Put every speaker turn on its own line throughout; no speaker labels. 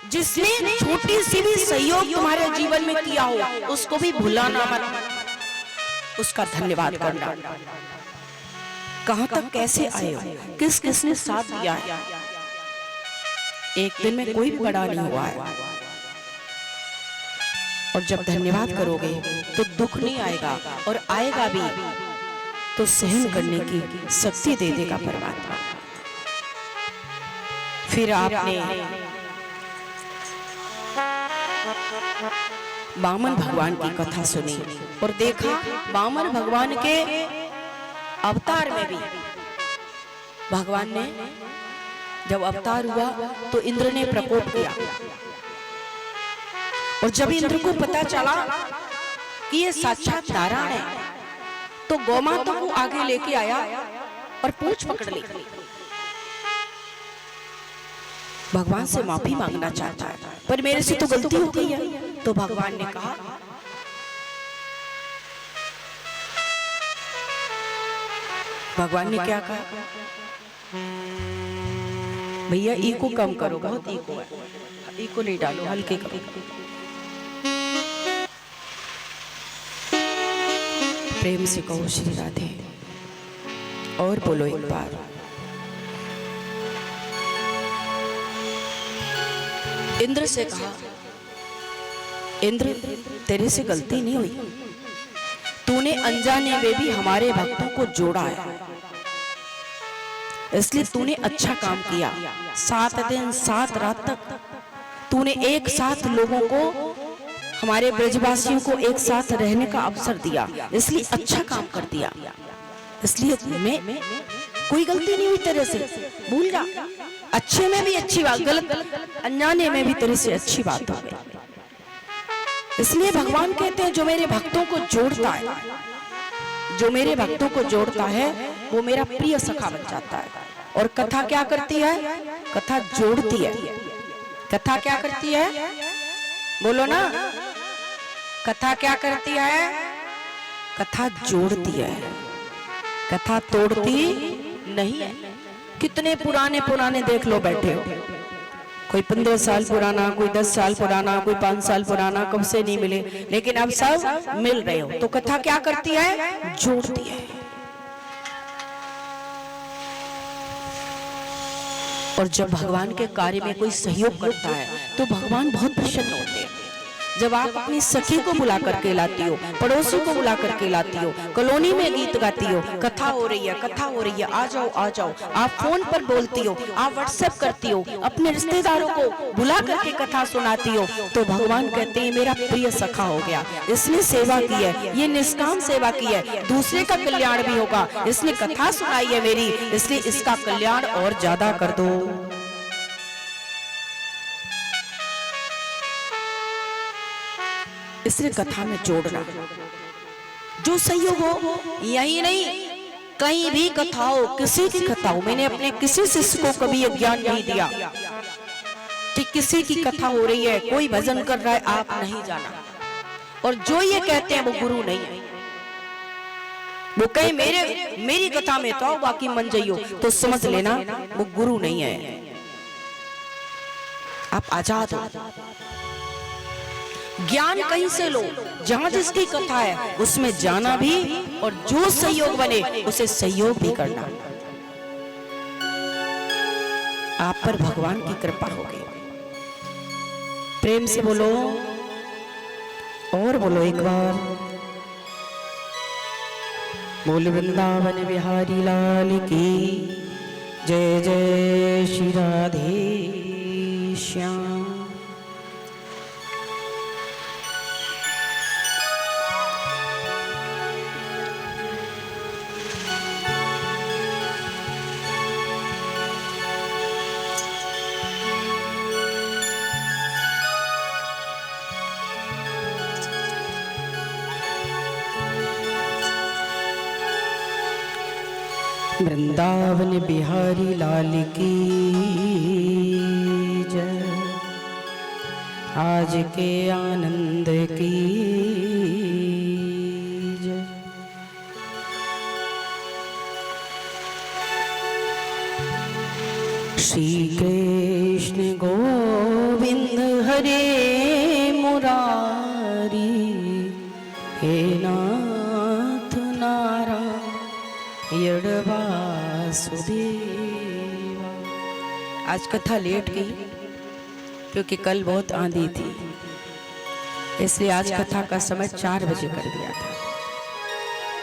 जिसने छोटी सी भी सहयोग तुम्हारे जीवन में किया हो उसको भी भुलाना मत, उसका धन्यवाद करना। कहां तक कैसे आए हो, किस किसने साथ दिया है। एक दिन में कोई भी बड़ा नहीं हुआ है। और जब धन्यवाद करोगे तो दुख नहीं आएगा, और आएगा भी तो सहन करने की शक्ति दे देगा परमात्मा। फिर आपने वामन भगवान की कथा सुनी और देखा वामन भगवान के अवतार में भी भगवान ने जब अवतार हुआ तो इंद्र ने प्रकोप किया। और जब इंद्र को पता चला कि ये साक्षात नारायण है तो गौमाता को आगे लेके आया और पूंछ पकड़ ली। भगवान से माफी मांगना चाहता है, पर मेरे से तो गलती हो गई है। तो भगवान ने कहा, भगवान ने क्या कहा, भैया ईको कम करो, बहुत ईको है, ईको नहीं डालो, हल्के करो। प्रेम से कहो श्री राधे, और बोलो एक बार। इंद्र से कहा, इंद्र तेरे से गलती नहीं हुई, तूने अनजाने में भी हमारे भक्तों को जोड़ा है, इसलिए तूने अच्छा काम किया। 7 दिन 7 रात तक तूने एक साथ लोगों को, हमारे ब्रजवासियों को एक साथ रहने का अवसर दिया, इसलिए अच्छा काम कर दिया। इसलिए मैं कोई गलती नहीं हुई तेरे से, भूल जा। अच्छे में भी अच्छी बात, गलत अनजाने में भी तेरे से अच्छी बात हो गई। इसलिए भगवान कहते हैं जो मेरे भक्तों को जोड़ता है, जो मेरे भक्तों को जोड़ता है वो मेरा प्रिय सखा बन जाता है। और कथा क्या करती है, कथा जोड़ती है। कथा क्या करती है, बोलो ना, कथा क्या करती है, कथा जोड़ती है, कथा तोड़ती नहीं है। कितने पुराने पुराने देख लो बैठे हो, कोई 15 साल पुराना, कोई 10 साल पुराना, कोई 5 साल पुराना, कब से नहीं मिले, लेकिन अब सब मिल रहे हो। तो कथा क्या करती है, जोड़ती है। और जब भगवान के कार्य में कोई सहयोग करता है तो भगवान बहुत प्रसन्न होते हैं। जब आप अपनी सखी को बुला करके लाती हो, पड़ोसी को बुला करके लाती हो, कॉलोनी में गीत गाती हो, कथा हो रही है, कथा हो रही है, आ जाओ आ जाओ, आप फोन पर बोलती हो, आप व्हाट्सएप करती हो, अपने रिश्तेदारों को बुला करके कथा सुनाती हो, तो भगवान कहते हैं मेरा प्रिय सखा हो गया, इसने सेवा की है, ये निष्काम सेवा की है, दूसरे का कल्याण भी होगा, इसने कथा सुनाई है मेरी, इसलिए इसका कल्याण और ज्यादा कर दो। इसलिए कथा में जोड़ना, जो सहयोग हो, यही नहीं कहीं भी कथा हो, किसी की कथा हो, मैंने अपने किसी शिष्य को कभी ये ज्ञान नहीं दिया कि किसी की कथा हो रही है, कोई भजन कर रहा है, आप नहीं जाना। और जो ये कहते हैं वो गुरु नहीं है। वो कहे मेरी कथा में तो आओ, बाकी मन जाइयो, तो समझ लेना वो गुरु नहीं है। आप आजाद हो, ज्ञान कहीं से लो, जहां जिसकी कथा है उसमें जाना भी, और जो सहयोग बने उसे सहयोग भी करना। आप पर भगवान की कृपा होगी। प्रेम से बोलो, और बोलो एक बार, बोल वृंदावन बिहारी लाल की जय जय श्री राधे श्याम। वृंदावन बिहारी लाल की जय, आज के आनंद की जय। श्री कृष्ण गोविंद हरे मुरारी, हे नाथ नारायण वासुदेवा। आज कथा लेट गई क्योंकि कल बहुत आंधी थी, इसलिए आज कथा का समय 4 बजे कर दिया था।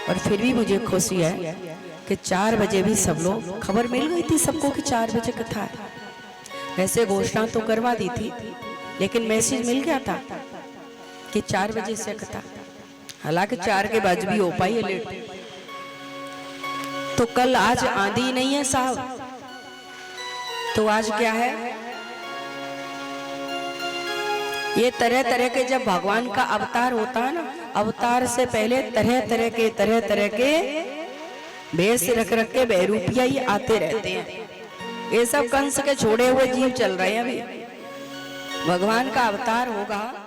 और फिर भी मुझे खुशी है कि 4 बजे भी सब लोग, खबर मिल गई थी सबको कि 4 बजे कथा है। वैसे घोषणा तो करवा दी थी, लेकिन मैसेज मिल गया था कि 4 बजे से कथा। हालांकि 4 के बाद भी हो पाई है लेट। तो कल आज आंधी नहीं है साहब, तो आज क्या है, ये तरह तरह के जब भगवान का अवतार होता है ना, अवतार से पहले तरह तरह के भेष रख रख के बहरूपिया ही आते रहते हैं। ये सब कंस के छोड़े हुए जीव चल रहे हैं। अभी भगवान का अवतार होगा